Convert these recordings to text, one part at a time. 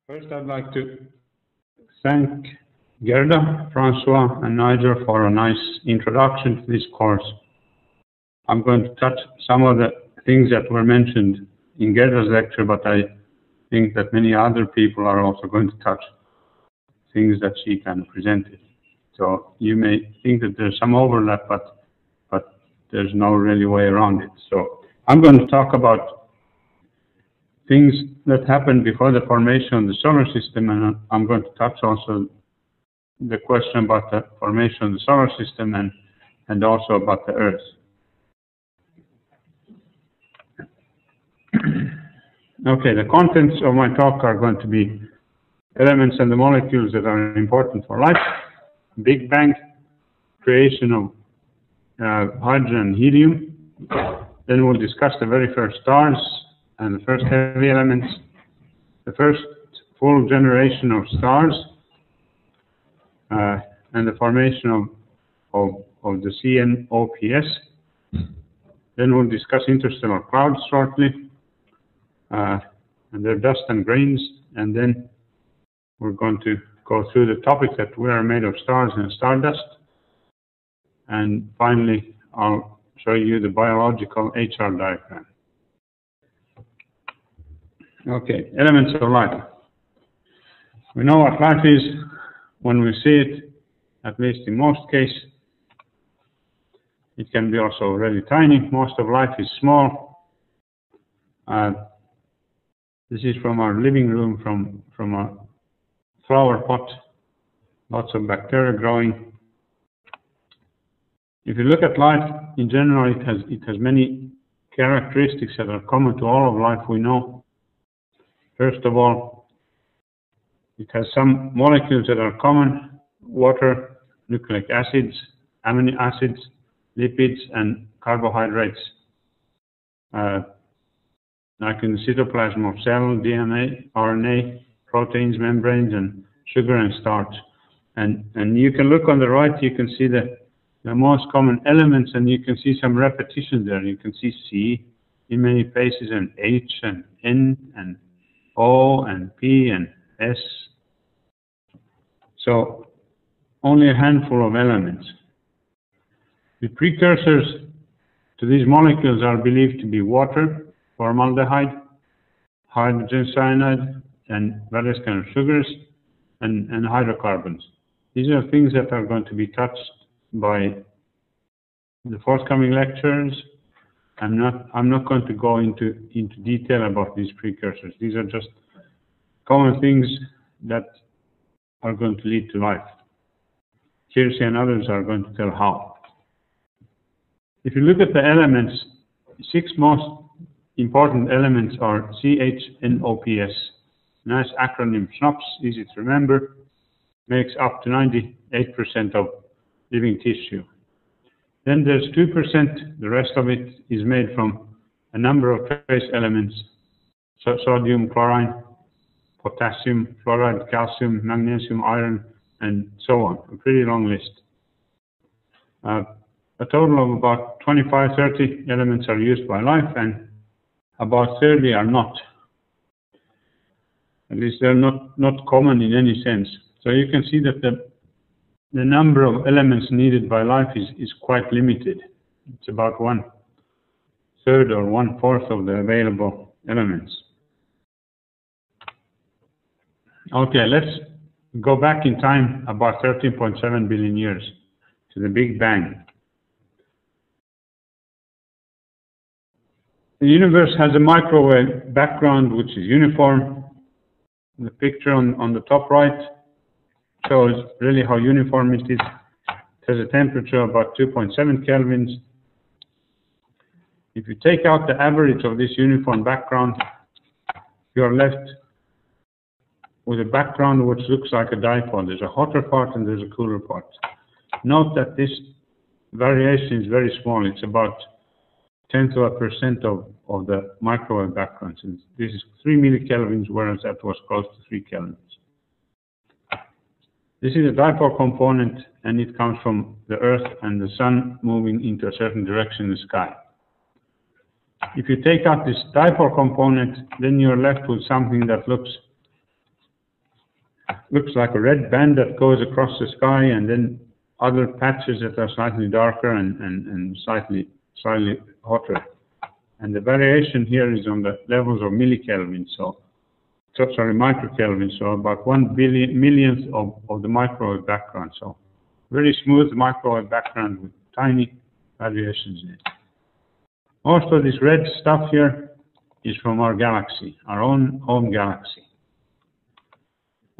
First, I'd like to thank Gerda, Francois, and Nigel for a nice introduction to this course. I'm going to touch some of the things that were mentioned in Gerda's lecture, but I think that many other people are also going to touch things that she kind of presented. So you may think that there's some overlap, but there's no really way around it. So I'm going to talk about things that happened before the formation of the solar system, and I'm going to touch also the question about the formation of the solar system and also about the Earth. Okay, the contents of my talk are going to be elements and the molecules that are important for life, Big Bang, creation of hydrogen and helium. Then we'll discuss the very first stars and the first heavy elements, the first full generation of stars, and the formation of the CMOPS. Then we'll discuss interstellar clouds shortly, and their dust and grains, and then we're going to go through the topic that we are made of stars and stardust. And finally, I'll show you the biological HR diagram. Okay, elements of life. We know what life is when we see it, at least in most cases. It can be also really tiny. Most of life is small. This is from our living room, from a flower pot. Lots of bacteria growing. If you look at life in general, it has many characteristics that are common to all of life we know. First of all, it has some molecules that are common: water, nucleic acids, amino acids, lipids, and carbohydrates. Like in the cytoplasm of cell, DNA, RNA, proteins, membranes, and sugar and starch. And you can look on the right, you can see the most common elements, and you can see some repetition there. You can see C in many places, and H, and N, and O, and P, and S. So only a handful of elements. The precursors to these molecules are believed to be water, formaldehyde, hydrogen cyanide, and various kind of sugars, and hydrocarbons. These are things that are going to be touched by the forthcoming lectures. I'm not going to go into detail about these precursors. These are just common things that are going to lead to life. Kirsi and others are going to tell how. If you look at the elements, 6 most important elements are CHNOPS. Nice acronym, SNOPS, easy to remember, makes up to 98% of living tissue. Then there's 2%, the rest of it is made from a number of trace elements, so sodium, chlorine, potassium, fluoride, calcium, magnesium, iron, and so on. A pretty long list. A total of about 25-30 elements are used by life, and about 30 are not. At least they're not common in any sense. So you can see that the number of elements needed by life is quite limited. It's about 1/3 or 1/4 of the available elements. Okay, let's go back in time about 13.7 billion years to the Big Bang. The universe has a microwave background which is uniform. The picture on the top right shows really how uniform it is. It has a temperature of about 2.7 kelvins. If you take out the average of this uniform background, you are left with a background which looks like a dipole. There's a hotter part and there's a cooler part. Note that this variation is very small. It's about 0.1% of the microwave background. So this is 3 millikelvins, whereas that was close to 3 kelvins. This is a dipole component, and it comes from the Earth and the Sun moving into a certain direction in the sky. If you take out this dipole component, then you're left with something that looks looks like a red band that goes across the sky, and then other patches that are slightly darker and slightly hotter. And the variation here is on the levels of millikelvin, microkelvin, so about 1/millionth of the microwave background. So very smooth microwave background with tiny variations in it. Most of this red stuff here is from our galaxy, our own home galaxy.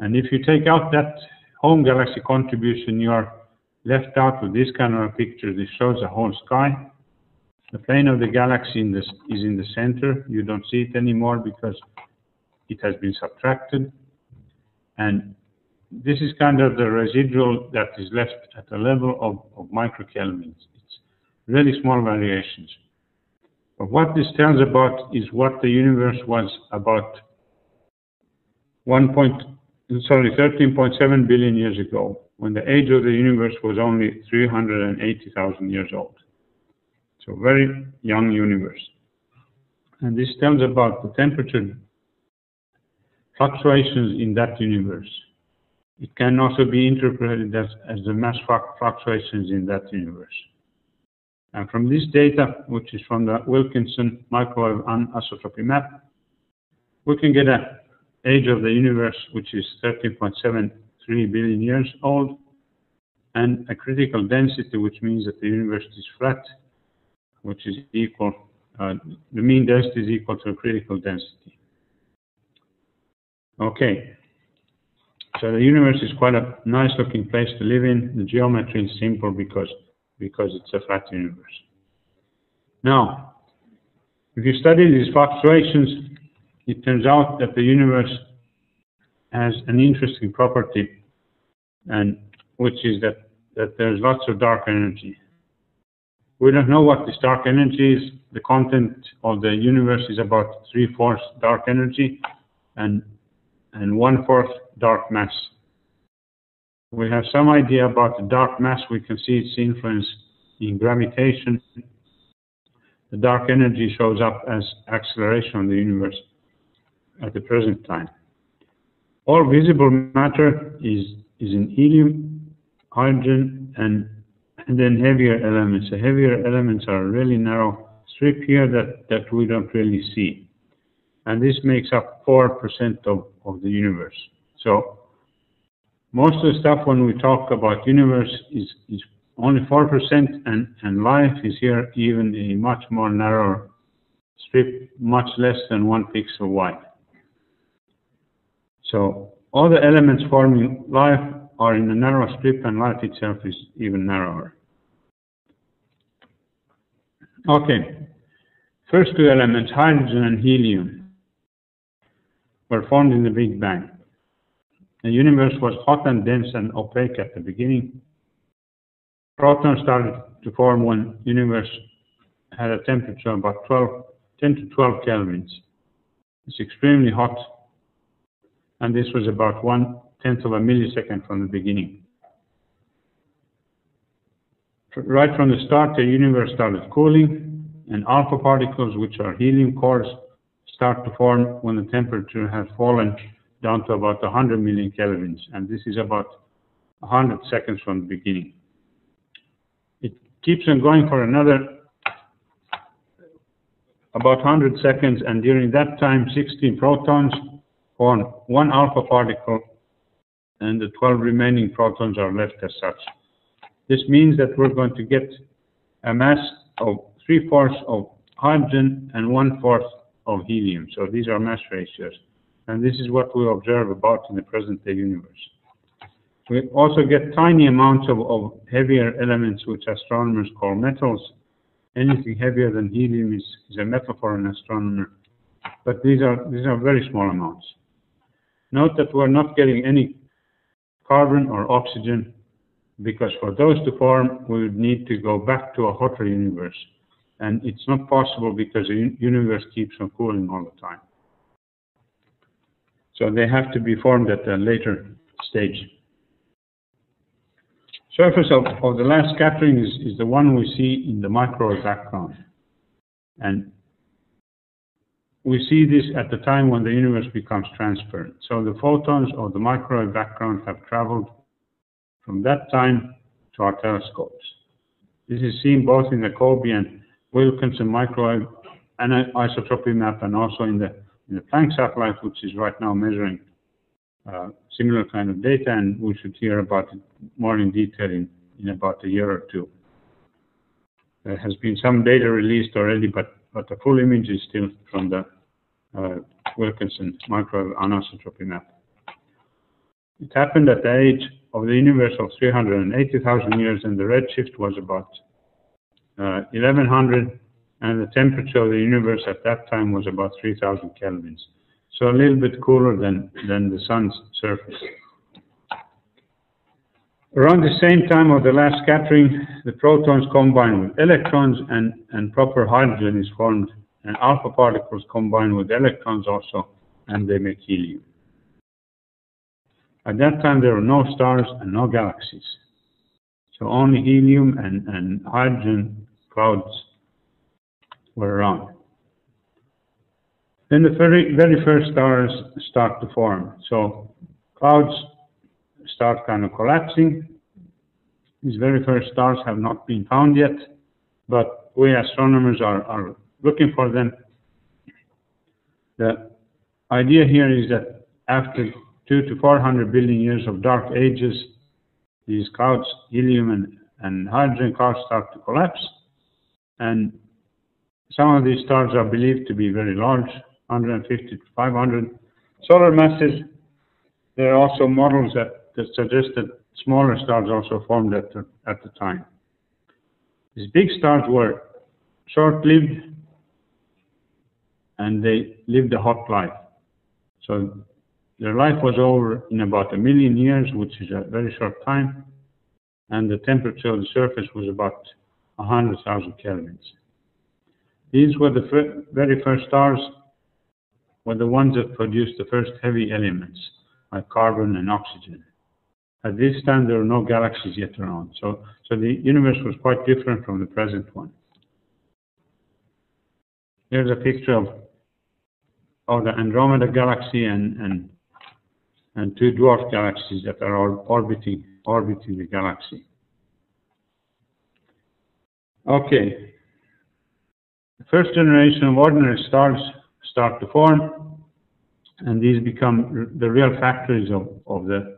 And if you take out that home galaxy contribution, you are left out with this kind of a picture. This shows the whole sky. The plane of the galaxy is in the center. You don't see it anymore because it has been subtracted. And this is kind of the residual that is left at the level of microkelvins. It's really small variations. But what this tells about is what the universe was about 13.7 billion years ago, when the age of the universe was only 380,000 years old. So very young universe. And this tells about the temperature fluctuations in that universe. It can also be interpreted as the mass fluctuations in that universe. And from this data, which is from the Wilkinson microwave anisotropy map, we can get an age of the universe which is 13.73 billion years old, and a critical density, which means that the universe is flat, which is equal, the mean density is equal to a critical density. Okay, so the universe is quite a nice looking place to live in. The geometry is simple because it's a flat universe. Now, if you study these fluctuations, it turns out that the universe has an interesting property, and which is that there's lots of dark energy. We don't know what this dark energy is. The content of the universe is about 3/4 dark energy and 1/4 dark mass. We have some idea about the dark mass. We can see its influence in gravitation. The dark energy shows up as acceleration of the universe at the present time. All visible matter is in helium, hydrogen, and then heavier elements. The heavier elements are a really narrow strip here that we don't really see. And this makes up 4% of the universe. So most of the stuff when we talk about universe is only 4%, and life is here even a much more narrow strip, much less than 1 pixel wide. So all the elements forming life are in a narrow strip, and life itself is even narrower. Okay, first two elements, hydrogen and helium, were formed in the Big Bang. The universe was hot and dense and opaque at the beginning. Protons started to form when the universe had a temperature of about 10 to 12 kelvins. It's extremely hot, and this was about 1/10 of a millisecond from the beginning. Right from the start, the universe started cooling, and alpha particles, which are helium cores, start to form when the temperature has fallen down to about 100 million kelvins, and this is about 100 seconds from the beginning. It keeps on going for another about 100 seconds, and during that time 16 protons form one alpha particle, and the 12 remaining protons are left as such. This means that we're going to get a mass of 3/4 of hydrogen and 1/4 of helium. So these are mass ratios, and this is what we observe about in the present-day universe. We also get tiny amounts of heavier elements, which astronomers call metals. Anything heavier than helium is a metal for an astronomer, but these are very small amounts. Note that we're not getting any carbon or oxygen, because for those to form, we would need to go back to a hotter universe. And it's not possible because the universe keeps on cooling all the time. So they have to be formed at a later stage. Surface of the last scattering is the one we see in the microwave background. And we see this at the time when the universe becomes transparent. So the photons of the microwave background have traveled from that time to our telescopes. This is seen both in the Kobe and Wilkinson microwave anisotropy map, and also in the Planck satellite, which is right now measuring similar kind of data, and we should hear about it more in detail in about a year or two. There has been some data released already, but the full image is still from the Wilkinson microwave anisotropy map. It happened at the age of the universe of 380,000 years, and the redshift was about 1100, and the temperature of the universe at that time was about 3000 kelvins. So a little bit cooler than the sun's surface. Around the same time of the last scattering, the protons combine with electrons, and proper hydrogen is formed, and alpha particles combine with electrons also, and they make helium. At that time, there were no stars and no galaxies. So only helium and hydrogen clouds were around. Then the very first stars start to form. So clouds start kind of collapsing. These very first stars have not been found yet, but we astronomers are looking for them. The idea here is that after 200 to 400 billion years of dark ages, these clouds, helium and hydrogen clouds, start to collapse, and some of these stars are believed to be very large, 150 to 500 solar masses. There are also models that suggest that smaller stars also formed at the time. These big stars were short-lived, and they lived a hot life. So their life was over in about 1 million years, which is a very short time, and the temperature of the surface was about 100,000 kelvins. These were the very first stars, were the ones that produced the first heavy elements, like carbon and oxygen. At this time, there were no galaxies yet around, so the universe was quite different from the present one. Here's a picture of the Andromeda galaxy and two dwarf galaxies that are orbiting the galaxy. Okay. The first generation of ordinary stars start to form, and these become the real factories of the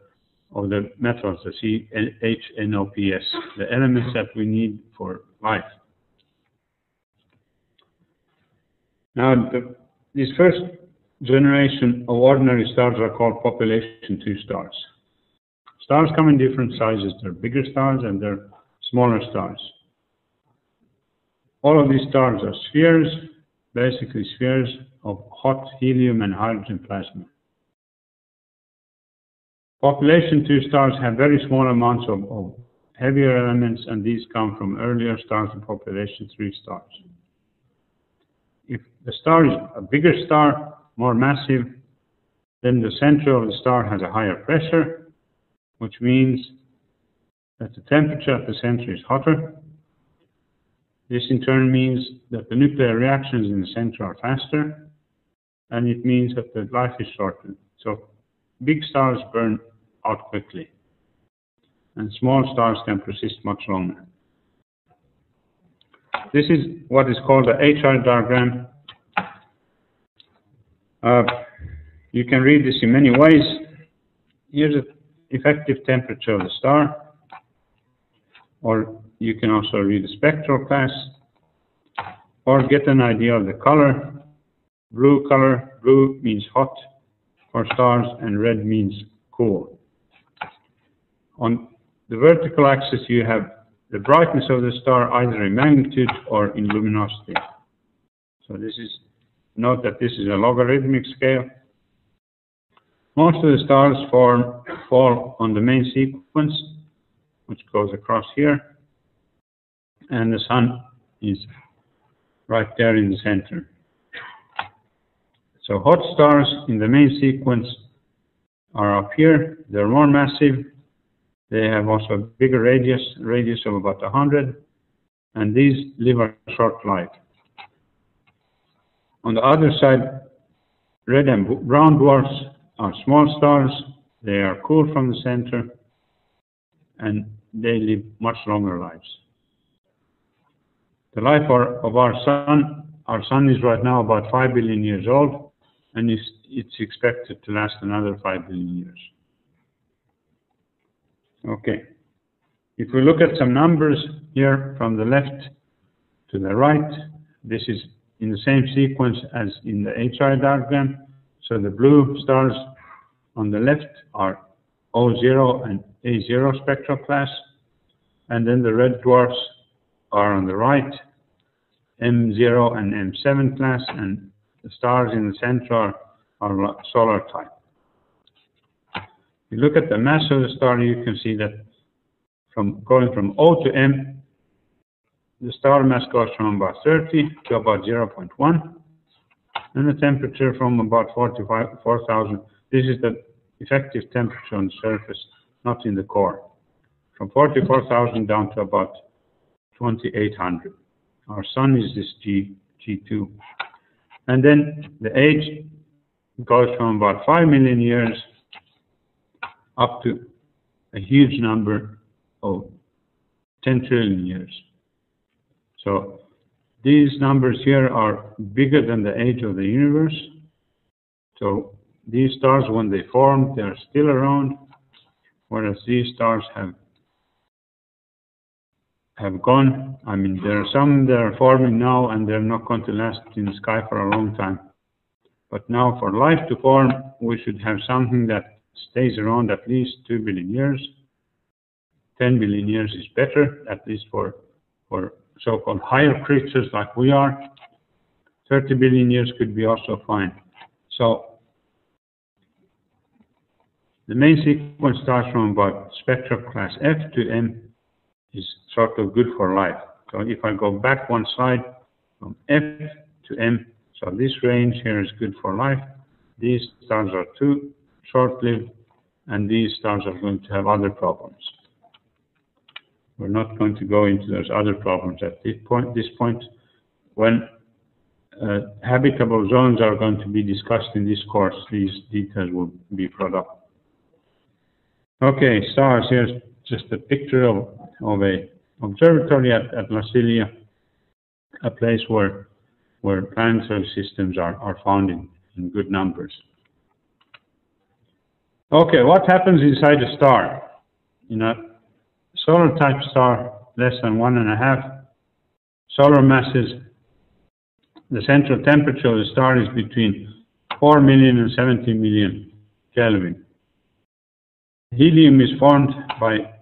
metals, the CHNOPS, the elements that we need for life. Now, this first generation of ordinary stars are called population 2 stars. Stars come in different sizes. There are bigger stars and there are smaller stars. All of these stars are spheres, basically spheres of hot helium and hydrogen plasma. Population 2 stars have very small amounts of heavier elements, and these come from earlier stars in population 3 stars. If the star is a bigger star, more massive, then the center of the star has a higher pressure, which means that the temperature at the center is hotter. This in turn means that the nuclear reactions in the center are faster, and it means that the life is shortened. So big stars burn out quickly, and small stars can persist much longer. This is what is called the HR diagram. You can read this in many ways. Here's the effective temperature of the star, or you can also read the spectral class, or get an idea of the color. Blue means hot for stars, and red means cool. On the vertical axis, you have the brightness of the star, either in magnitude or in luminosity. So note that this is a logarithmic scale. Most of the stars fall on the main sequence, which goes across here, and the sun is right there in the center. So hot stars in the main sequence are up here. They're more massive. They have also a bigger radius of about 100, and these live a short life. On the other side, red and brown dwarfs are small stars. They are cool from the center, and they live much longer lives. The life of our sun is right now about 5 billion years old, and it's expected to last another 5 billion years. Okay. If we look at some numbers here from the left to the right, this is in the same sequence as in the HI diagram. So the blue stars on the left are O0 and A0 spectral class, and then the red dwarfs are on the right, M0 and M7 class, and the stars in the center are solar type. If you look at the mass of the star, you can see that going from O to M, the star mass goes from about 30 to about 0.1, and the temperature from about 4,000. This is the effective temperature on the surface, not in the core. From 44,000 down to about 2,800. Our sun is this G2. And then the age goes from about 5 million years up to a huge number of 10 trillion years. So these numbers here are bigger than the age of the universe. So these stars, when they formed, they are still around, whereas these stars have gone. I mean, there are some that are forming now, and they're not going to last in the sky for a long time. But now, for life to form, we should have something that stays around at least 2 billion years. 10 billion years is better, at least for so-called higher creatures like we are. 30 billion years could be also fine. So the main sequence starts from about spectral class F to M is sort of good for life. So if I go back one slide from F to M, so this range here is good for life. These stars are too short-lived, and these stars are going to have other problems. We're not going to go into those other problems at this point. When habitable zones are going to be discussed in this course, these details will be brought up. Okay, stars. Here's just a picture of a observatory at La Silla, a place where planetary systems are found in good numbers. Okay, what happens inside a star? In a solar type star, less than 1.5 solar masses, the central temperature of the star is between 4 million and 70 million Kelvin. Helium is formed by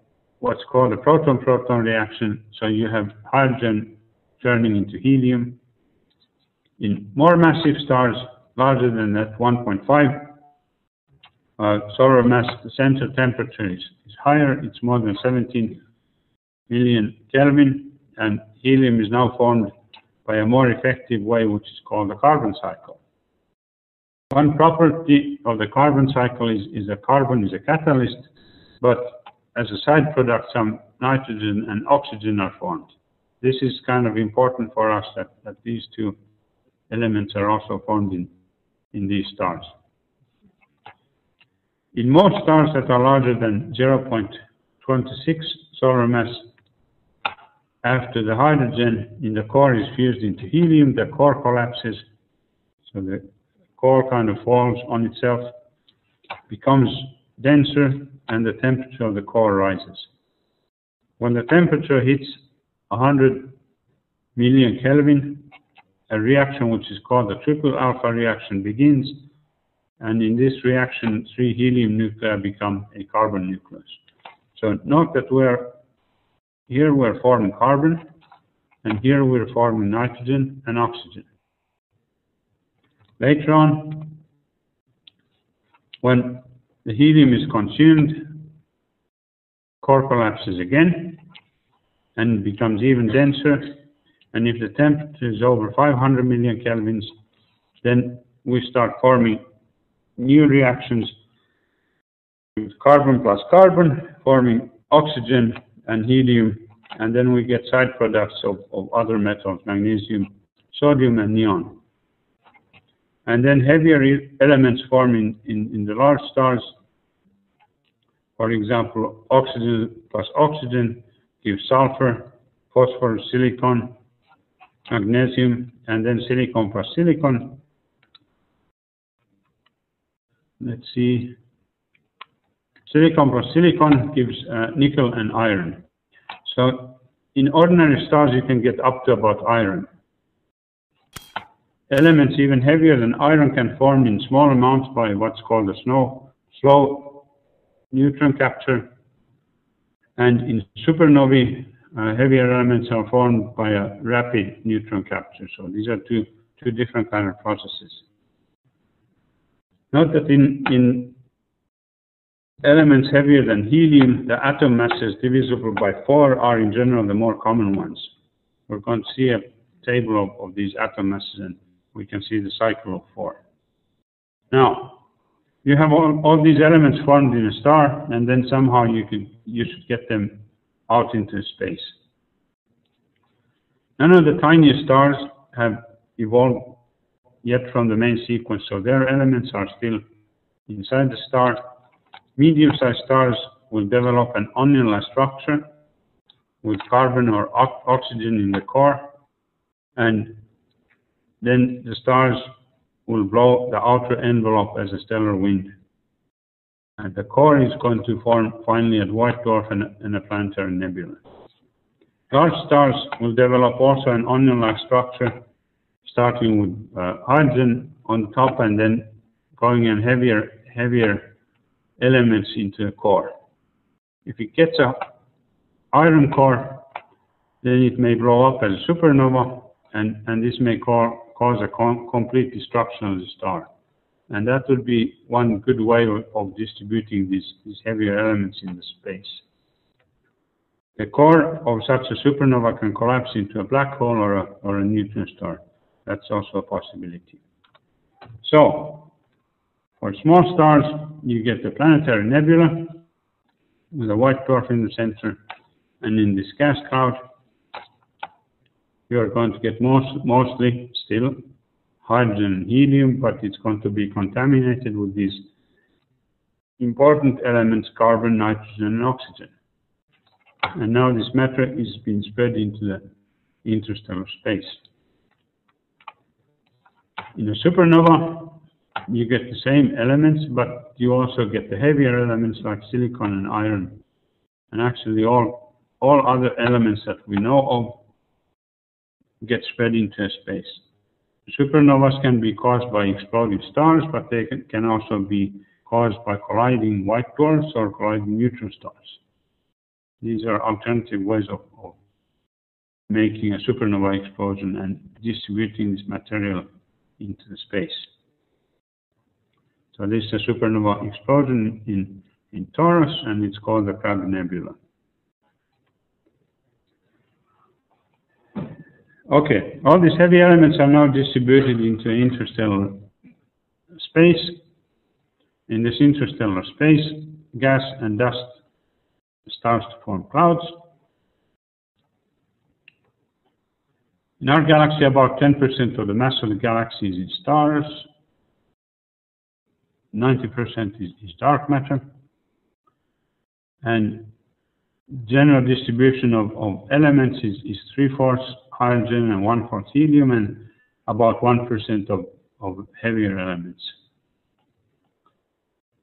what's called a proton-proton reaction, so you have hydrogen turning into helium. In more massive stars, larger than that 1.5 solar mass, the central temperature is higher. It's more than 17 million Kelvin, and helium is now formed by a more effective way, which is called the carbon cycle. One property of the carbon cycle is that carbon is a catalyst, but as a side product, some nitrogen and oxygen are formed. This is kind of important for us that these two elements are also formed in these stars. In most stars that are larger than 0.26 solar mass, after the hydrogen in the core is fused into helium, the core collapses. So the core kind of falls on itself, becomes denser, and the temperature of the core rises. When the temperature hits 100 million Kelvin, a reaction which is called the triple alpha reaction begins, and in this reaction, 3 helium nuclei become a carbon nucleus. So note that here we're forming carbon, and here we're forming nitrogen and oxygen. Later on, when the helium is consumed, core collapses again and becomes even denser. And if the temperature is over 500 million kelvins, then we start forming new reactions with carbon plus carbon, forming oxygen and helium, and then we get side products of other metals, magnesium, sodium, and neon. And then heavier elements form in the large stars. For example, oxygen plus oxygen gives sulfur, phosphorus, silicon, magnesium, and then silicon plus silicon. Let's see. Silicon plus silicon gives nickel and iron. So in ordinary stars, you can get up to about iron. Elements even heavier than iron can form in small amounts by what's called a slow neutron capture. And in supernovae, heavier elements are formed by a rapid neutron capture. So these are two different kind of processes. Note that in elements heavier than helium, the atom masses divisible by 4 are in general the more common ones. We're going to see a table of these atom masses, and we can see the cycle of 4. Now, you have all these elements formed in a star, and then somehow you should get them out into space. None of the tiniest stars have evolved yet from the main sequence, so their elements are still inside the star. Medium-sized stars will develop an onion-like structure with carbon or oxygen in the core, and then the stars will blow the outer envelope as a stellar wind. And the core is going to form finally a white dwarf and a planetary nebula. Large stars will develop also an onion-like structure, starting with hydrogen on top and then going in heavier elements into the core. If it gets a iron core, then it may blow up as a supernova, and this may cause a complete destruction of the star. And that would be one good way of distributing these heavier elements in the space. The core of such a supernova can collapse into a black hole or a neutron star. That's also a possibility. So, for small stars, you get the planetary nebula with a white dwarf in the center, and in this gas cloud, you are going to get mostly still hydrogen and helium, but it's going to be contaminated with these important elements, carbon, nitrogen, and oxygen. And now this matter is being spread into the interstellar space. In a supernova, you get the same elements, but you also get the heavier elements like silicon and iron. And actually all other elements that we know of get spread into space. Supernovas can be caused by exploding stars, but they can also be caused by colliding white dwarfs or colliding neutron stars. These are alternative ways of making a supernova explosion and distributing this material into the space. So this is a supernova explosion in Taurus, and it's called the Crab Nebula. Okay, all these heavy elements are now distributed into interstellar space. In this interstellar space, gas and dust starts to form clouds. In our galaxy, about 10% of the mass of the galaxy is in stars. 90% is dark matter. And general distribution of elements is 3/4 hydrogen and 1/4 helium, and about 1% of heavier elements.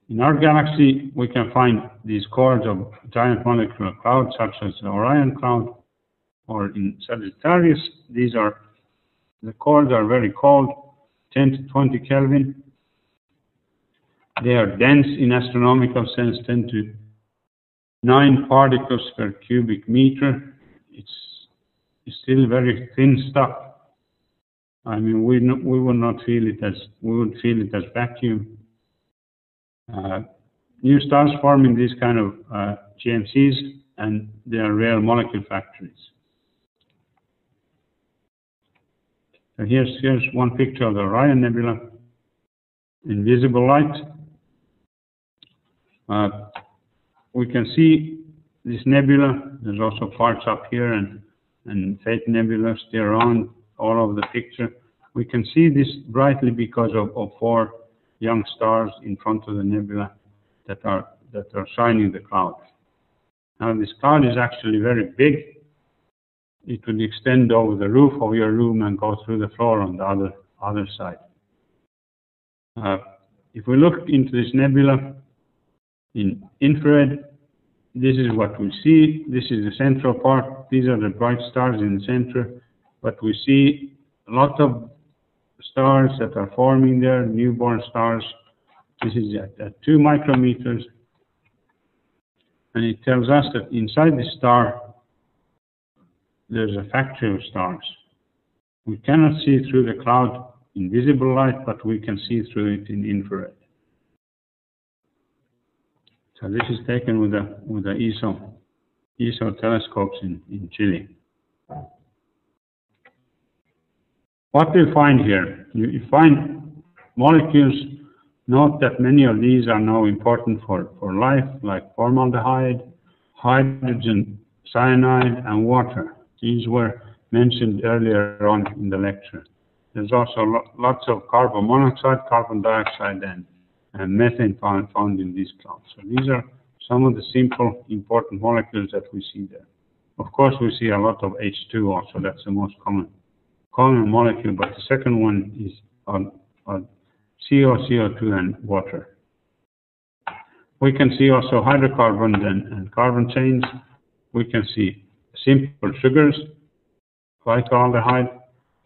In our galaxy, we can find these cores of giant molecular clouds, such as the Orion cloud, or in Sagittarius, the cores are very cold, 10 to 20 Kelvin. They are dense in astronomical sense, 10 to 9 particles per cubic meter. It's still very thin stuff. I mean, we would not feel it as vacuum. New stars form in these kind of GMCs, and they are rare molecule factories. So here's one picture of the Orion Nebula in visible light. We can see this nebula. There's also parts up here and faint nebulas. They're around all over the picture. We can see this brightly because of four young stars in front of the nebula that are shining the cloud. Now this cloud is actually very big. It would extend over the roof of your room and go through the floor on the other side. If we look into this nebula in infrared, this is what we see. This is the central part. These are the bright stars in the center. But we see a lot of stars that are forming there, newborn stars. This is at 2 micrometers. And it tells us that inside the star, there's a factory of stars. We cannot see through the cloud in visible light, but we can see through it in infrared. So this is taken with the ESO telescopes in Chile. What do you find here? You find molecules. Note that many of these are now important for life, like formaldehyde, hydrogen cyanide, and water. These were mentioned earlier on in the lecture. There's also lots of carbon monoxide, carbon dioxide, and methane found in these clouds. So these are some of the simple, important molecules that we see there. Of course, we see a lot of H2 also. That's the most common molecule, but the second one is on CO, CO2, and water. We can see also hydrocarbons and carbon chains. We can see simple sugars, glycoldehyde,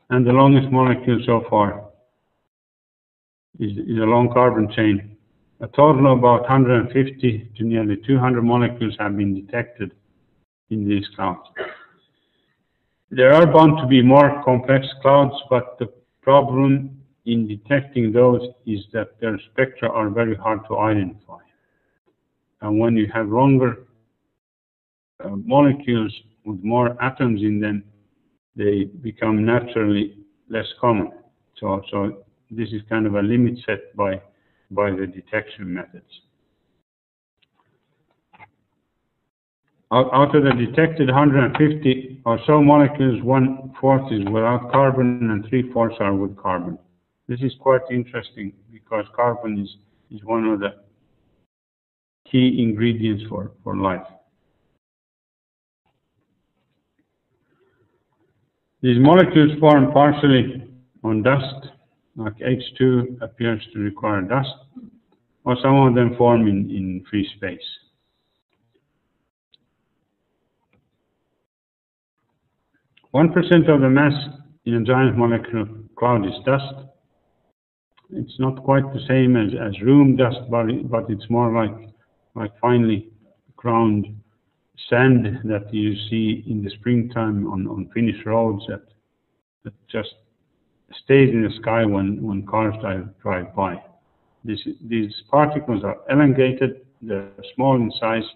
and the longest molecule so far is a long carbon chain. A total of about 150 to nearly 200 molecules have been detected in these clouds. There are bound to be more complex clouds, but the problem in detecting those is that their spectra are very hard to identify. And when you have longer molecules with more atoms in them, they become naturally less common. So this is kind of a limit set by the detection methods. Out of the detected 150 or so molecules, 1/4 is without carbon and 3/4 are with carbon. This is quite interesting because carbon is one of the key ingredients for life. These molecules form partially on dust, like H2 appears to require dust, or some of them form in free space. % of the mass in a giant molecular cloud is dust. It's not quite the same as room dust, but it's more like finely ground sand that you see in the springtime on Finnish roads that just stays in the sky when cars drive by. These particles are elongated. They're small in size,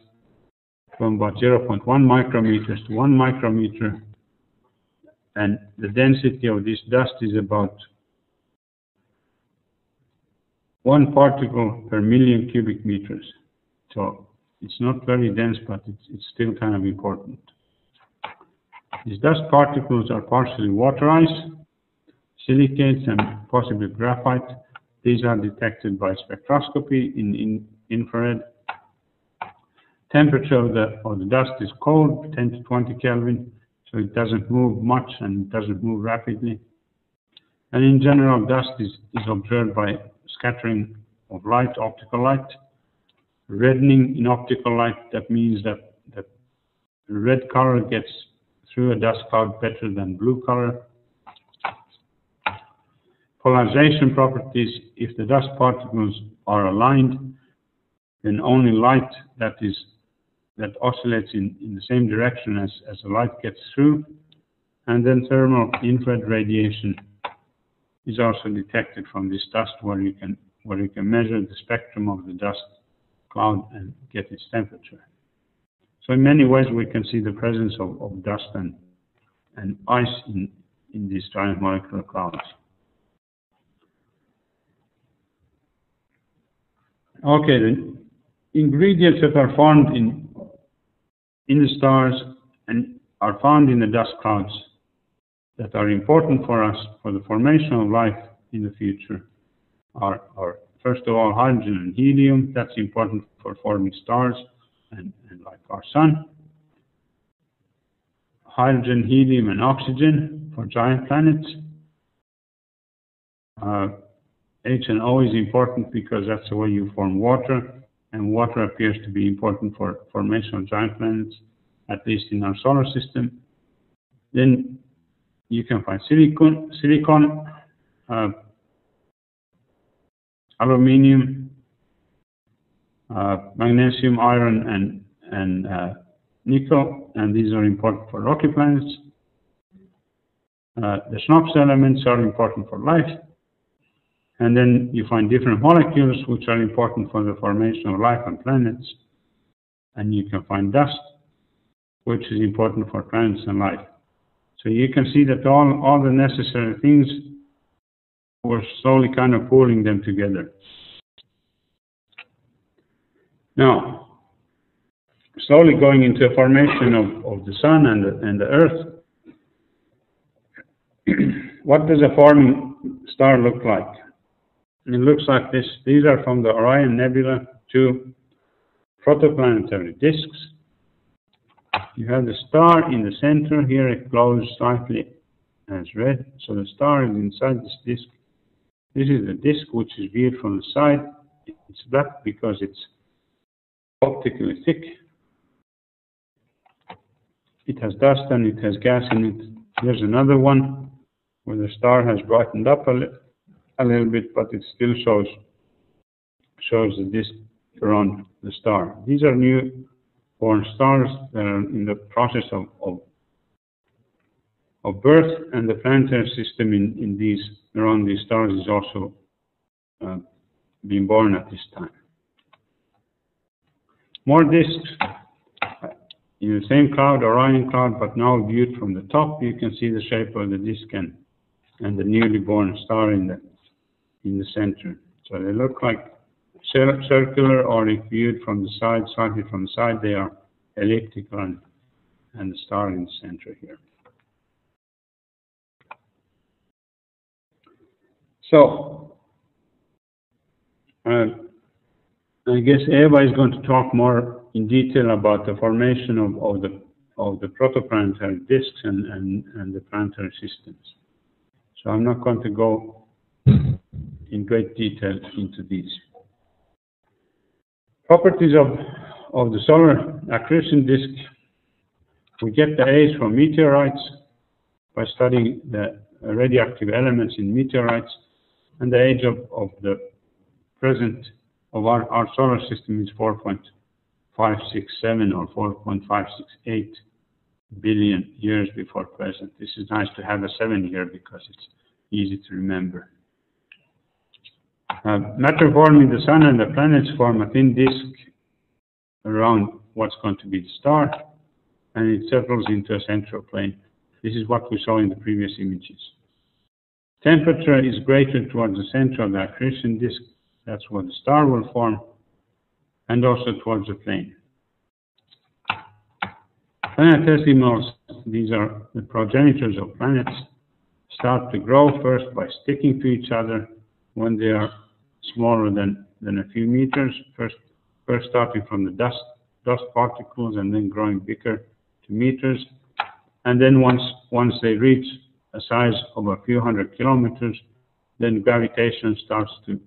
from about 0.1 micrometers to 1 micrometer. And the density of this dust is about 1 particle per million cubic meters. So it's not very dense, but it's still kind of important. These dust particles are partially water ice, silicates, and possibly graphite. These are detected by spectroscopy in infrared. Temperature of the dust is cold, 10 to 20 Kelvin, so it doesn't move much and it doesn't move rapidly. And in general, dust is observed by scattering of light, optical light. Reddening in optical light, that means that the red color gets through a dust cloud better than blue color. Polarization properties, if the dust particles are aligned, then only light that oscillates in the same direction as the light gets through. And then thermal infrared radiation is also detected from this dust, where you can measure the spectrum of the dust cloud and get its temperature. So in many ways we can see the presence of dust and ice in these giant molecular clouds. Okay, the ingredients that are found in the stars and are found in the dust clouds that are important for us for the formation of life in the future are first of all hydrogen and helium. That's important for forming stars and like our sun. Hydrogen, helium, and oxygen for giant planets. H and O is important because that's the way you form water, and water appears to be important for formation of giant planets, at least in our solar system. Then you can find silicon, aluminium, magnesium, iron, and nickel, and these are important for rocky planets. The Schnapps elements are important for life. And then you find different molecules which are important for the formation of life on planets. And you can find dust, which is important for planets and life. So you can see that all the necessary things, we're slowly kind of pooling them together. Now, slowly going into a formation of the sun and the earth. What does a forming star look like? It looks like this. These are from the Orion Nebula, 2 protoplanetary disks. You have the star in the center. Here it glows slightly as red. So the star is inside this disk. This is the disk which is viewed from the side. It's black because it's optically thick. It has dust and it has gas in it. Here's another one where the star has brightened up a little bit, but it still shows the disk around the star. These are newborn stars that are in the process of birth, and the planetary system around these stars is also being born at this time. More disks in the same cloud, Orion cloud, but now viewed from the top. You can see the shape of the disk and the newly born star in the center. So they look like circular, or if viewed from the side, slightly from the side, they are elliptical, and the star in the center here. So, I guess Eva is going to talk more in detail about the formation of the protoplanetary disks and the planetary systems. So I'm not going to go in great detail into these. Properties of the solar accretion disk. We get the age from meteorites by studying the radioactive elements in meteorites, and the age of the present of our solar system is 4.567 or 4.568 billion years before present. This is nice to have a 7 here because it's easy to remember. Matter forming the sun and the planets form a thin disk around what's going to be the star, and it settles into a central plane. This is what we saw in the previous images. Temperature is greater towards the center of the accretion disk. That's where the star will form, and also towards the plane. Planetesimals, these are the progenitors of planets, start to grow first by sticking to each other when they are smaller than a few meters, first starting from the dust particles and then growing bigger to meters. And then once they reach a size of a few hundred kilometers, then gravitation starts to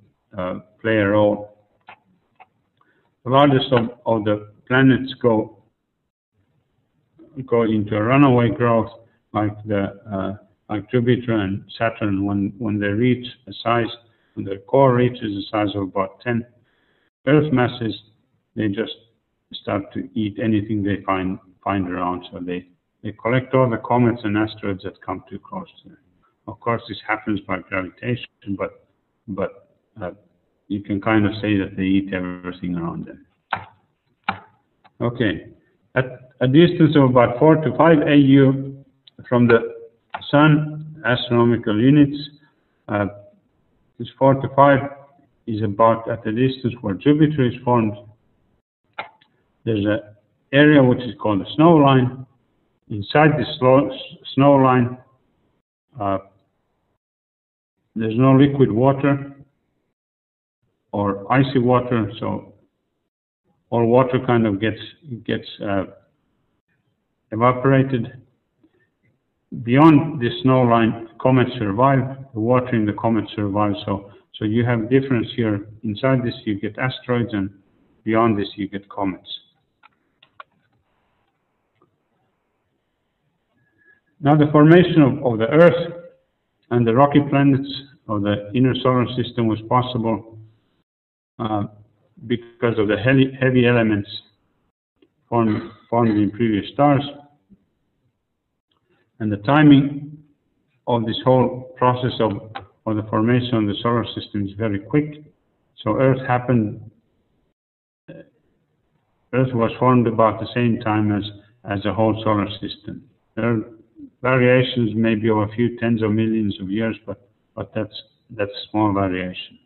play a role. The largest of the planets go into a runaway growth, like Jupiter and Saturn. When they reach a size, when their core reaches a size of about 10 Earth masses, they just start to eat anything they find around. So they collect all the comets and asteroids that come too close to them. Of course, this happens by gravitation, but you can kind of say that they eat everything around them. Okay, at a distance of about 4 to 5 AU from the Sun, astronomical units, this 4 to 5 is about at the distance where Jupiter is formed. There's an area which is called the snow line. Inside this snow line, there's no liquid water or icy water, so all water kind of gets evaporated. Beyond the snow line, comets survive. The water in the comet survives. So you have difference here. Inside this, you get asteroids, and beyond this, you get comets. Now, the formation of the Earth and the rocky planets of the inner solar system was possible because of the heavy elements formed in previous stars. And the timing of this whole process of the formation of the solar system is very quick. So Earth was formed about the same time as the whole solar system. There are variations maybe of a few tens of millions of years, but that's a small variation.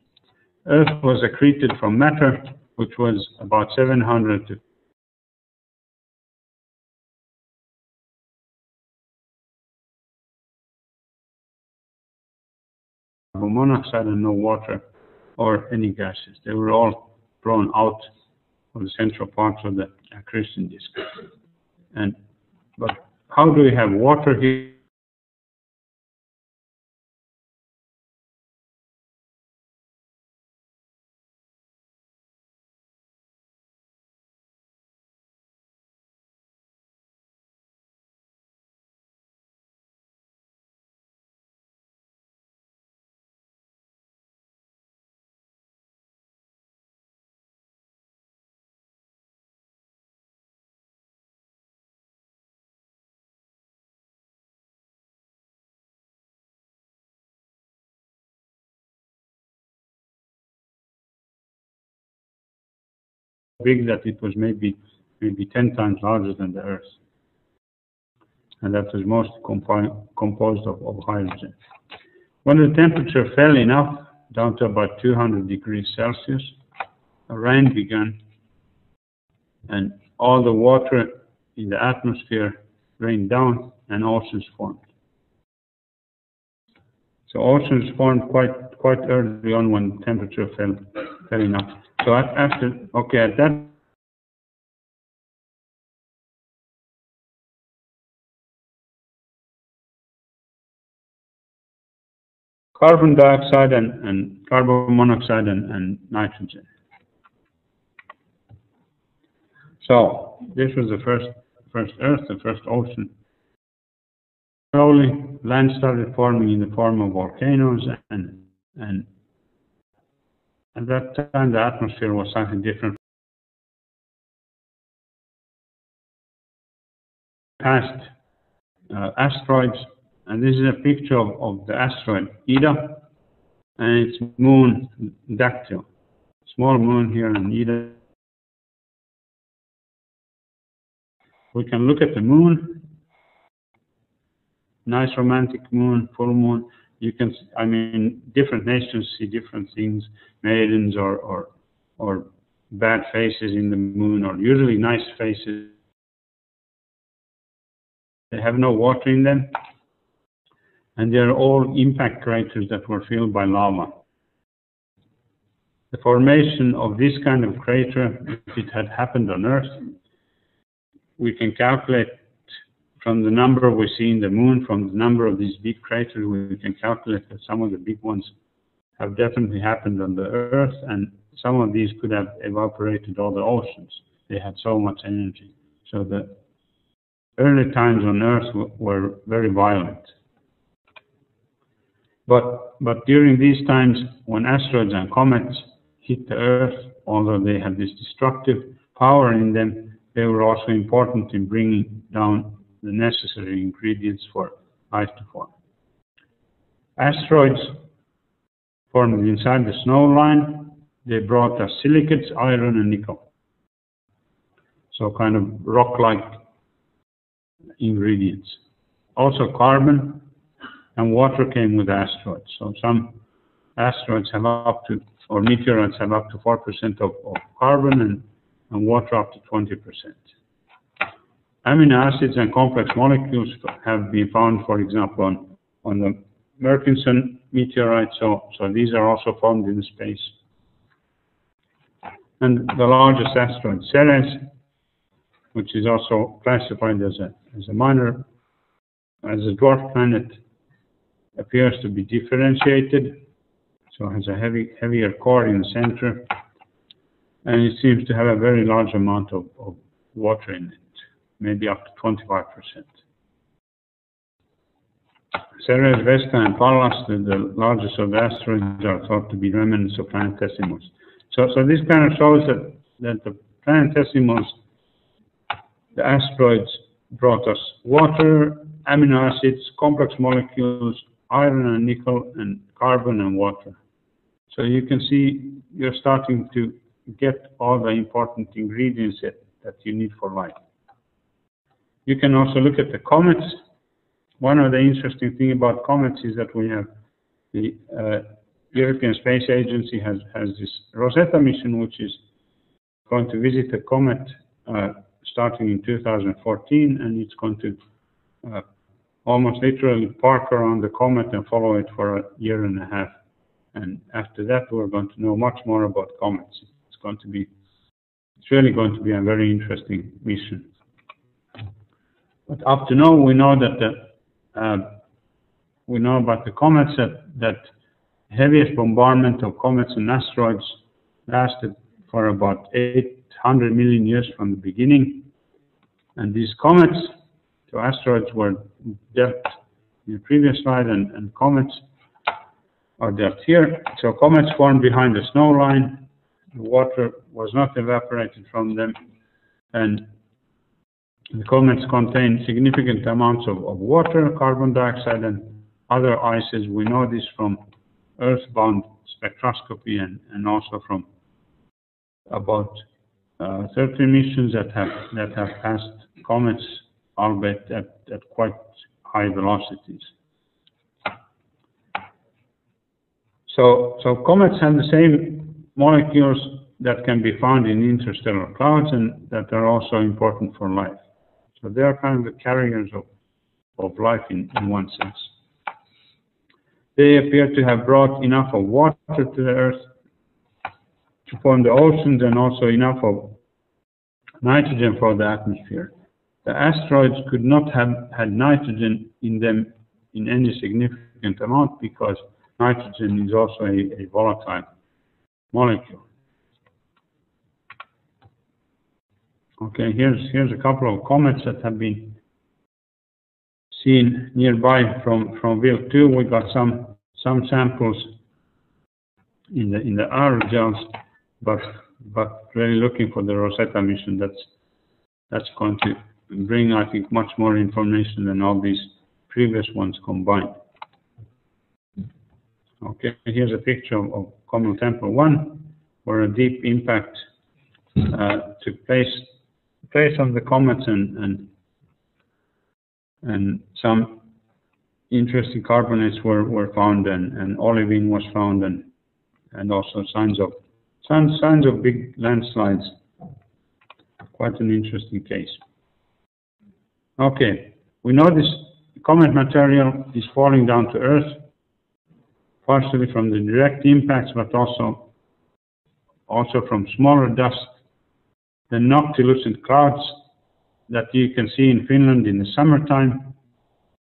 Earth was accreted from matter, which was about 700 to carbon monoxide and no water or any gases. They were all blown out of the central parts of the accretion disk. But how do we have water here? Big that it was maybe 10 times larger than the Earth. And that was mostly composed of hydrogen. When the temperature fell enough, down to about 200 degrees Celsius, a rain began, and all the water in the atmosphere rained down, and oceans formed. So oceans formed quite early on when the temperature fell enough. So at that carbon dioxide and carbon monoxide and nitrogen. So this was the first Earth, the first ocean. Slowly, land started forming in the form of volcanoes, and at that time the atmosphere was something different. Past asteroids, and this is a picture of the asteroid Ida and its moon Dactyl. Small moon here in Ida. We can look at the moon. Nice romantic moon, full moon. You can, different nations see different things. Maidens or bad faces in the moon, or usually nice faces. They have no water in them, and they're all impact craters that were filled by lava. The formation of this kind of crater, if it had happened on Earth, we can calculate from the number we see in the moon, from the number of these big craters, we can calculate that some of the big ones have definitely happened on the Earth, and some of these could have evaporated all the oceans. They had so much energy. So the early times on Earth were very violent. But during these times, when asteroids and comets hit the Earth, although they had this destructive power in them, they were also important in bringing down the necessary ingredients for ice to form. Asteroids formed inside the snow line. They brought us silicates, iron, and nickel. So kind of rock-like ingredients. Also carbon and water came with asteroids. So some asteroids have up to, or meteorites have up to 4% of carbon and water up to 20%. Amino acids and complex molecules have been found, for example, on the Murchison meteorite, so these are also found in space. And the largest asteroid, Ceres, which is also classified as a minor, as a dwarf planet, appears to be differentiated, so it has a heavier core in the center, and it seems to have a very large amount of water in it, maybe up to 25%. Ceres, Vesta, and Pallas, the largest of the asteroids, are thought to be remnants of planetesimals. So this kind of shows that the planetesimals, the asteroids, brought us water, amino acids, complex molecules, iron and nickel, and carbon and water. So you can see you're starting to get all the important ingredients that you need for life. You can also look at the comets. One of the interesting things about comets is that we have the European Space Agency has this Rosetta mission, which is going to visit a comet starting in 2014, and it's going to almost literally park around the comet and follow it for a year and a half. And after that, we're going to know much more about comets. It's really going to be a very interesting mission. But up to now, we know that we know about the comets that heaviest bombardment of comets and asteroids lasted for about 800 million years from the beginning. And these comets to asteroids were dealt in the previous slide, and comets are dealt here. So comets formed behind the snow line. The water was not evaporated from them, and the comets contain significant amounts of water, carbon dioxide, and other ices. We know this from earthbound spectroscopy and also from about 30 missions that have passed comets, albeit at quite high velocities. So comets have the same molecules that can be found in interstellar clouds and that are also important for life. So they are kind of the carriers of life in one sense. They appear to have brought enough of water to the Earth to form the oceans and also enough of nitrogen for the atmosphere. The asteroids could not have had nitrogen in them in any significant amount because nitrogen is also a volatile molecule. Okay, here's a couple of comets that have been seen nearby from Wilk 2. We got some samples in the aerogels, but really looking for the Rosetta mission. That's going to bring, I think, much more information than all these previous ones combined. Okay, here's a picture of Comet Tempel 1, where a deep impact took place on the comets, and some interesting carbonates were found, and olivine was found, and also signs of big landslides. Quite an interesting case. Okay, we know this comet material is falling down to Earth, partially from the direct impacts, but also from smaller dust, the noctilucent clouds that you can see in Finland in the summertime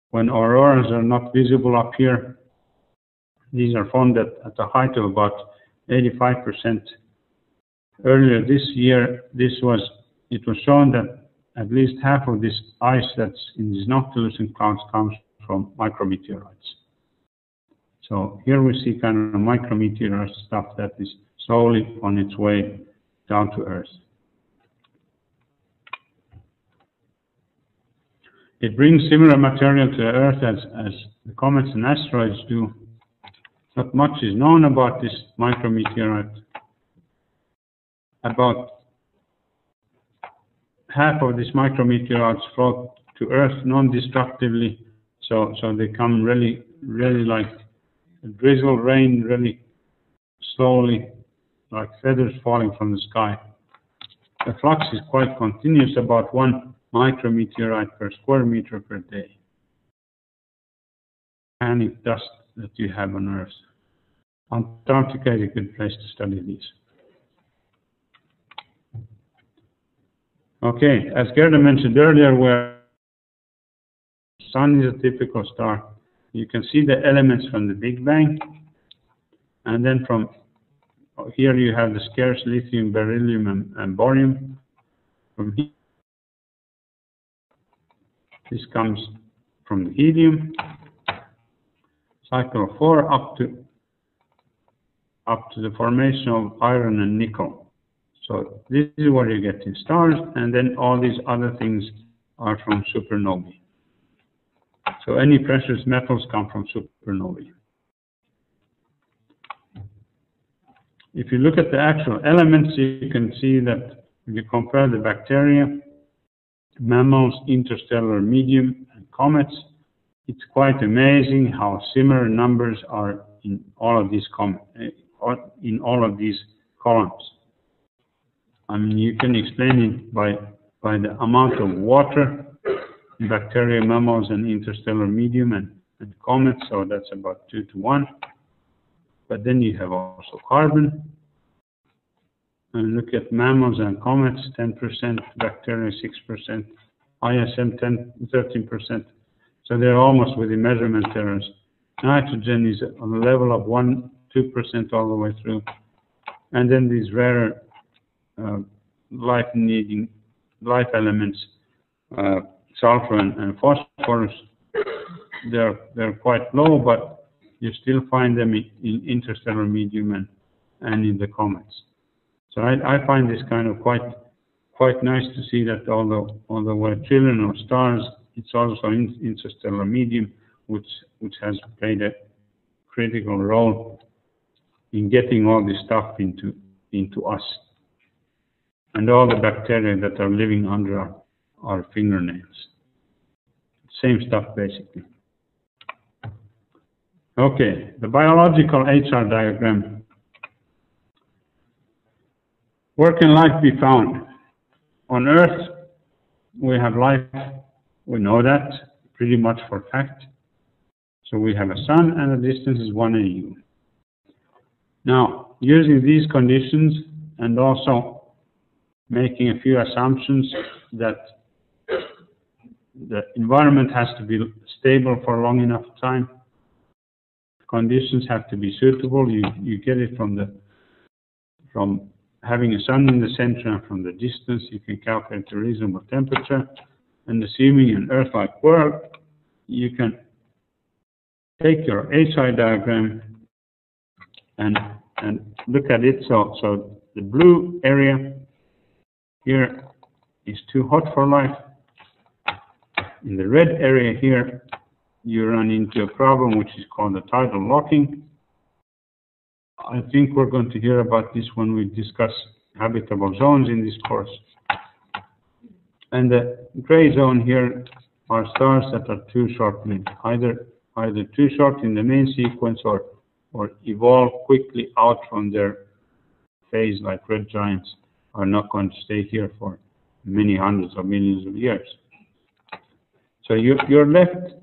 when auroras are not visible up here. These are found at a height of about 85%. Earlier this year, it was shown that at least half of this ice that's in these noctilucent clouds comes from micrometeorites. So here we see kind of micrometeorite stuff that is slowly on its way down to Earth. It brings similar material to the Earth as the comets and asteroids do. Not much is known about this micrometeorite. About half of these micrometeorites float to Earth non-destructively, so they come really like drizzle rain, really slowly, like feathers falling from the sky. The flux is quite continuous, about 1 micrometeorite per square meter per day. volcanic dust that you have on Earth. Antarctica is a good place to study these. Okay, as Gerda mentioned earlier, where the Sun is a typical star, you can see the elements from the Big Bang, and then from here you have the scarce lithium, beryllium, and barium. From here, this comes from the helium, cycle of 4 up to the formation of iron and nickel. So this is what you get in stars, and then all these other things are from supernovae. So any precious metals come from supernovae. If you look at the actual elements, you can see that if you compare the bacteria, mammals, interstellar medium, and comets, it's quite amazing how similar numbers are in all of these columns. I mean, you can explain it by the amount of water in bacteria, mammals, and interstellar medium and comets, so that's about 2 to 1. But then you have also carbon. And look at mammals and comets, 10%, bacteria 6%, ISM 13%. So they're almost within measurement errors. Nitrogen is on the level of 1-2% all the way through. And then these rarer life elements, sulfur and phosphorus, they're quite low, but you still find them in interstellar medium and in the comets. So I find this kind of quite nice to see that although we're a trillion of stars, it's also in interstellar medium, which has played a critical role in getting all this stuff into us and all the bacteria that are living under our fingernails. Same stuff basically. Okay, the biological HR diagram. Where can life be found? On Earth, we have life. We know that pretty much for a fact. So we have a sun and the distance is 1 AU. Now, using these conditions and also making a few assumptions that the environment has to be stable for a long enough time, conditions have to be suitable. You get it from having a sun in the center, and from the distance you can calculate the reasonable temperature. And assuming an Earth-like world, you can take your HI diagram and look at it. So the blue area here is too hot for life. In the red area here, you run into a problem which is called the tidal locking. I think we're going to hear about this when we discuss habitable zones in this course. And the gray zone here are stars that are too short-lived, either too short in the main sequence or evolve quickly out from their phase, like red giants, are not going to stay here for many hundreds of millions of years. So you're left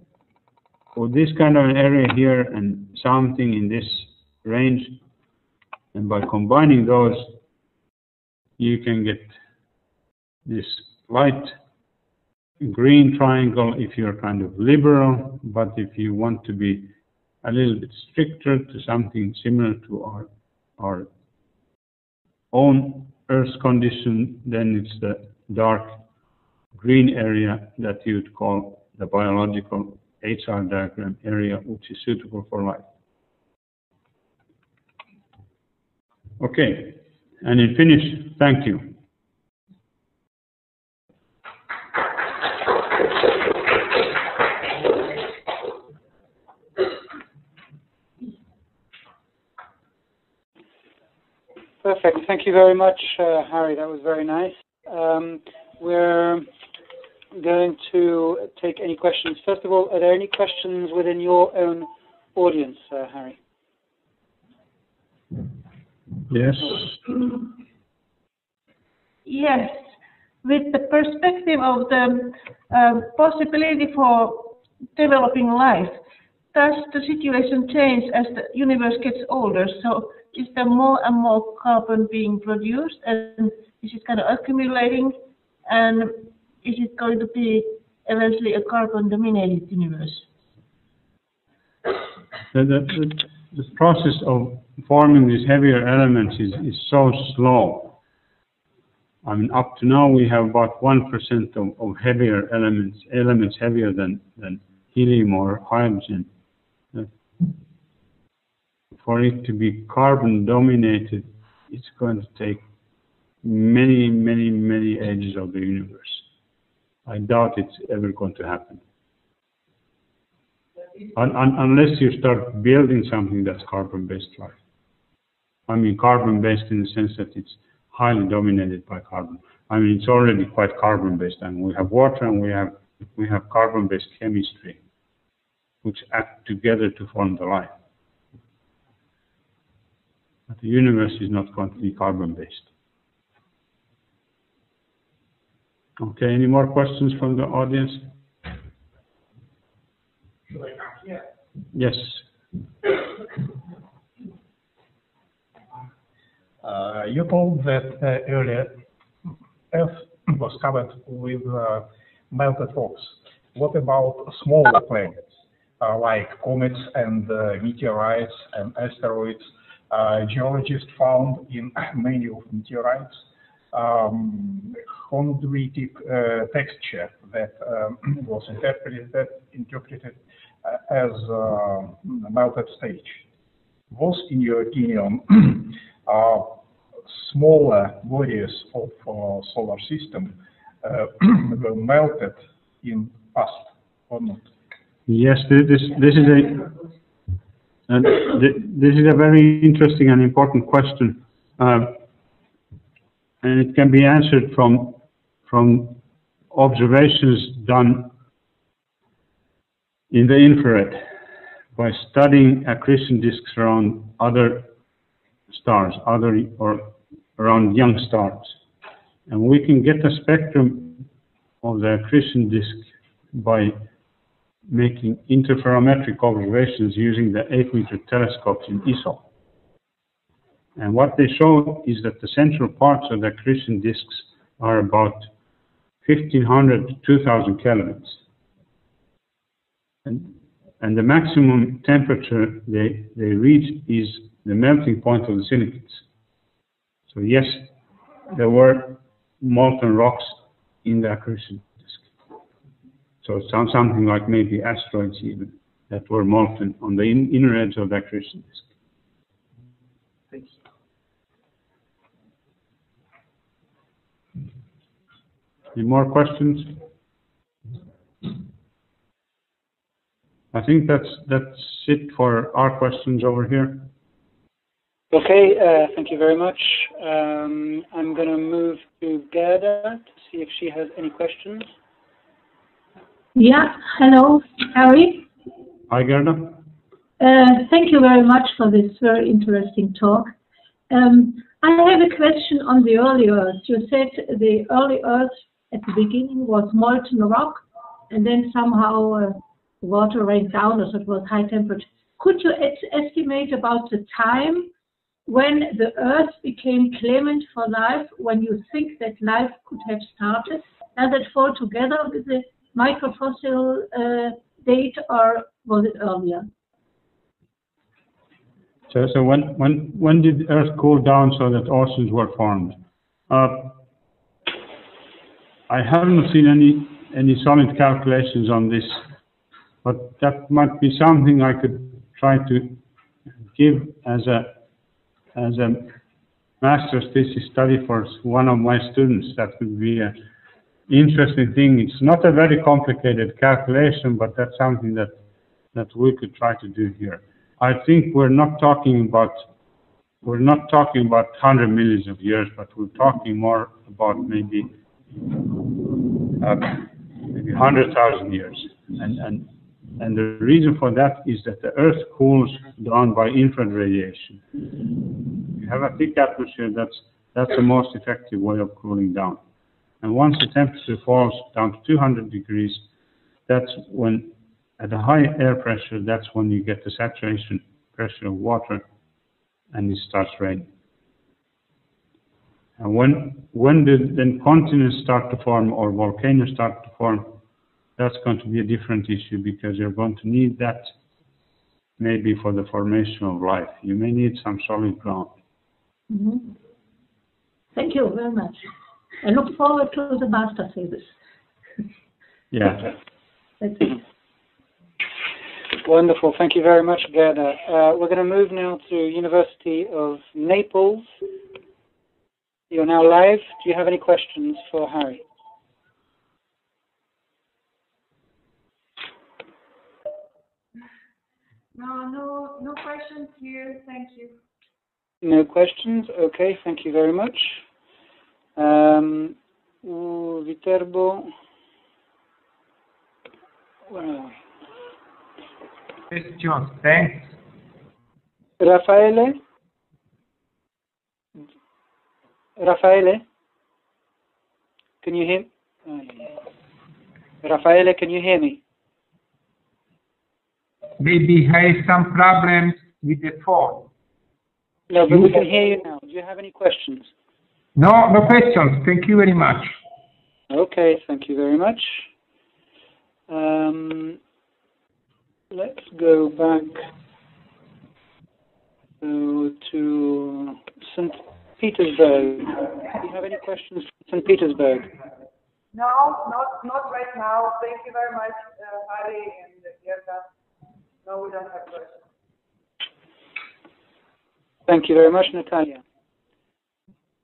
with this kind of an area here and something in this range, and by combining those, you can get this light green triangle if you're kind of liberal, but if you want to be a little bit stricter to something similar to our own Earth's condition, then it's the dark green area that you'd call the biological HR diagram area, which is suitable for life. Okay, and in Finnish, thank you. Perfect. Thank you very much, Harry. That was very nice. We're going to take any questions. First of all, are there any questions within your own audience, Harry? Yes. Yes. With the perspective of the possibility for developing life, does the situation change as the universe gets older? So is there more and more carbon being produced, and is it kind of accumulating, and is it going to be eventually a carbon-dominated universe? The process of forming these heavier elements is so slow. I mean, up to now we have about 1% of heavier elements heavier than helium or hydrogen. For it to be carbon dominated, it's going to take many, many, many ages of the universe. I doubt it's ever going to happen. Unless you start building something that's carbon-based life. I mean, carbon-based in the sense that it's highly dominated by carbon. I mean, it's already quite carbon-based, and we have water and we have carbon-based chemistry, which act together to form the life. But the universe is not going to be carbon-based. Okay, any more questions from the audience? Yes. You told that earlier Earth was covered with melted rocks. What about smaller planets, like comets and meteorites and asteroids? Geologists found in many of meteorites chondritic texture that was interpreted as melted stage. Was, in your opinion, smaller bodies of solar system were melted in past or not? Yes, this is a very interesting and important question, and it can be answered from observations done in the infrared by studying accretion disks around other stars, or around young stars, and we can get a spectrum of the accretion disk by making interferometric observations using the 8-meter telescopes in ESO. And what they show is that the central parts of the accretion disks are about 1500 to 2000 kelvins. And the maximum temperature they reach is the melting point of the silicates. So yes, there were molten rocks in the accretion disk. So it sounds something like maybe asteroids even that were molten on the inner edge of the accretion disk. Thanks. Any more questions? I think that's it for our questions over here. Okay, thank you very much. I'm going to move to Gerda to see if she has any questions. Yeah, hello, Harry. Hi, Gerda. Thank you very much for this very interesting talk. I have a question on the early Earth. You said the early Earth at the beginning was molten rock, and then somehow water rained down, or so it was high temperature. Could you estimate about the time when the Earth became clement for life, when you think that life could have started? Does it fall together with the microfossil date, or was it earlier? So when did Earth cool down so that oceans were formed? I haven't seen any solid calculations on this, but that might be something I could try to give as a master's thesis study for one of my students. That would be an interesting thing. It's not a very complicated calculation, but that's something that we could try to do here. I think we're not talking about 100 millions of years, but we're talking more about maybe 100,000 years. And the reason for that is that the Earth cools down by infrared radiation. You have a thick atmosphere, that's the most effective way of cooling down. And once the temperature falls down to 200 degrees, that's when At a high air pressure, that's when you get the saturation pressure of water, and it starts raining. And when then continents start to form or volcanoes start to form, that's going to be a different issue, because you're going to need that maybe for the formation of life. You may need some solid ground. Mm-hmm. Thank you very much. I look forward to the master thesis. Yeah. That's it. Wonderful. Thank you very much, Gerda. We're going to move now to University of Naples. You're now live. Do you have any questions for Harry? No questions here. Thank you. No questions? Okay, thank you very much. Viterbo. Where are we? Questions, thanks. Raffaele? Raffaele? Can you hear? Raffaele, can you hear me? Maybe I have some problems with the phone. No, but we can hear you now. Do you have any questions? No, no questions. Thank you very much. Okay, thank you very much. Let's go back to St. Petersburg. Do you have any questions from St. Petersburg? No, not right now. Thank you very much, Harry and Gerda. No, we don't have questions. Thank you very much, Natalia.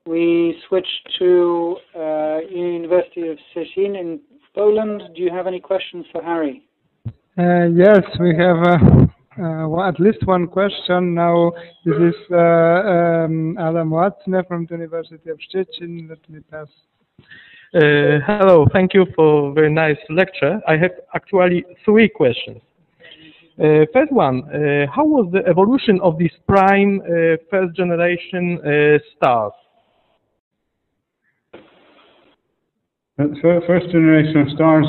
We switch to University of Szczecin in Poland. Do you have any questions for Harry? Yes, we have at least one question. Now, this is Adam Watzner from the University of Szczecin. Let me pass. Hello, thank you for a very nice lecture. I have actually 3 questions. First one, how was the evolution of these prime first generation stars? First generation stars,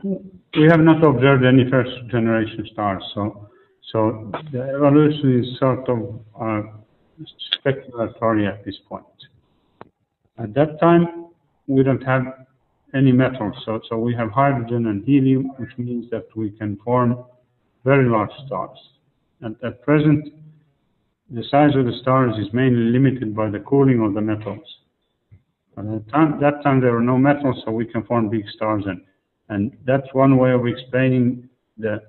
we have not observed any first generation stars, so the evolution is sort of speculatory at this point. At that time, we don't have any metals, so we have hydrogen and helium, which means that we can form very large stars. And at present, the size of the stars is mainly limited by the cooling of the metals. At that time there were no metals, so we can form big stars, and that's one way of explaining the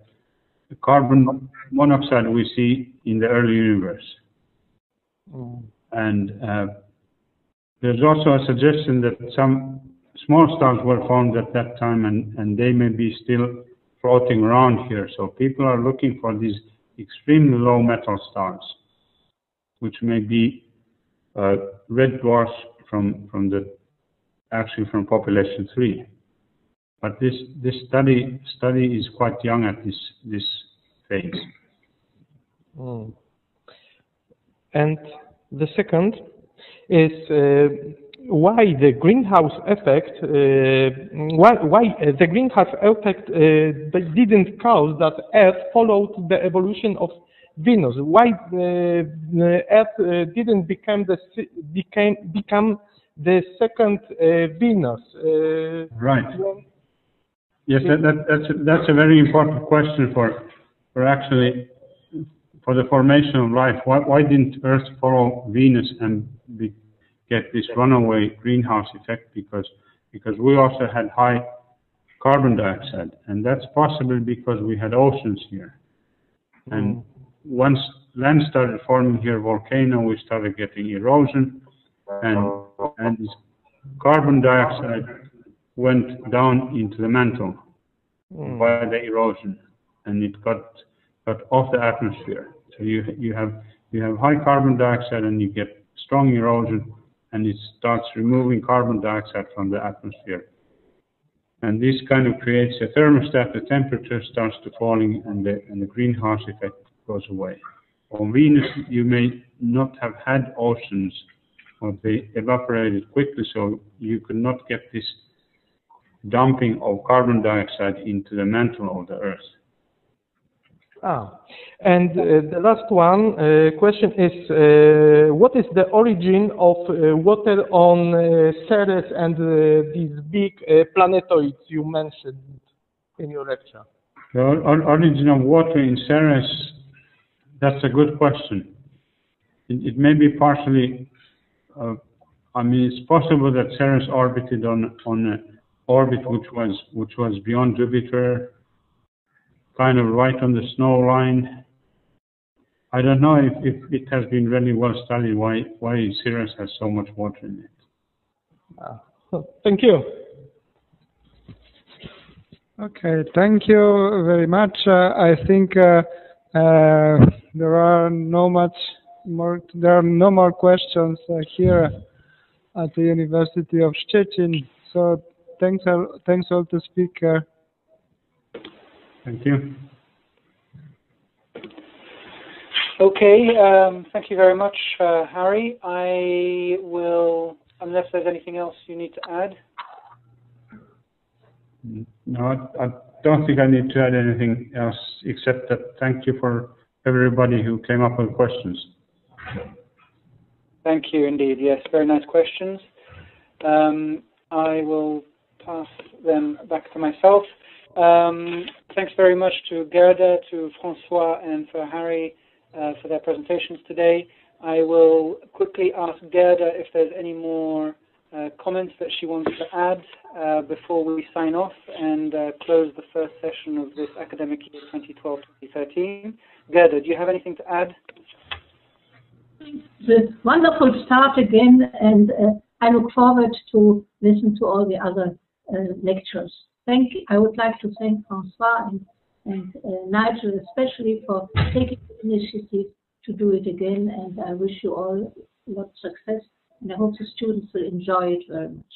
carbon monoxide we see in the early universe. And there's also a suggestion that some small stars were formed at that time, and they may be still floating around here. So people are looking for these extremely low metal stars, which may be red dwarfs from population 3. But this study is quite young at this phase. And the second is why the greenhouse effect didn't cause that Earth followed the evolution of Venus. Why Earth didn't become the second Venus? Right. Yes, that's a very important question for the formation of life. Why didn't Earth follow Venus and get this runaway greenhouse effect? Because we also had high carbon dioxide, and that's possible because we had oceans here. And once land started forming here, volcano, we started getting erosion, and this carbon dioxide went down into the mantle by the erosion, and it got off the atmosphere. So you have high carbon dioxide, and you get strong erosion, and it starts removing carbon dioxide from the atmosphere. And this kind of creates a thermostat. The temperature starts to falling, and the greenhouse effect goes away. On Venus, you may not have had oceans, or they evaporated quickly, so you could not get this dumping of carbon dioxide into the mantle of the Earth. And the last one question is, what is the origin of water on Ceres and these big planetoids you mentioned in your lecture? The origin of water in Ceres, that's a good question. It may be partially, it's possible that Ceres orbited on an orbit which was beyond Jupiter, kind of right on the snow line. I don't know if it has been really well studied why Ceres has so much water in it. Thank you. Okay, thank you very much. I think there are no more questions here at the University of Szczecin. So thanks all to speaker. Thank you. Okay, thank you very much, Harry. I will, unless there's anything else you need to add. No, I don't think I need to add anything else except that thank you for everybody who came up with questions. Thank you indeed. Yes, very nice questions. I will pass them back to myself. Thanks very much to Gerda, to Francois, and for Harry for their presentations today. I will quickly ask Gerda if there's any more comments that she wants to add before we sign off and close the first session of this academic year 2012-2013. Gerda, do you have anything to add? It's a wonderful start again, and I look forward to listen to all the other lectures. I would like to thank Francois and Nigel especially for taking the initiative to do it again, and I wish you all a lot of success, and I hope the students will enjoy it very much.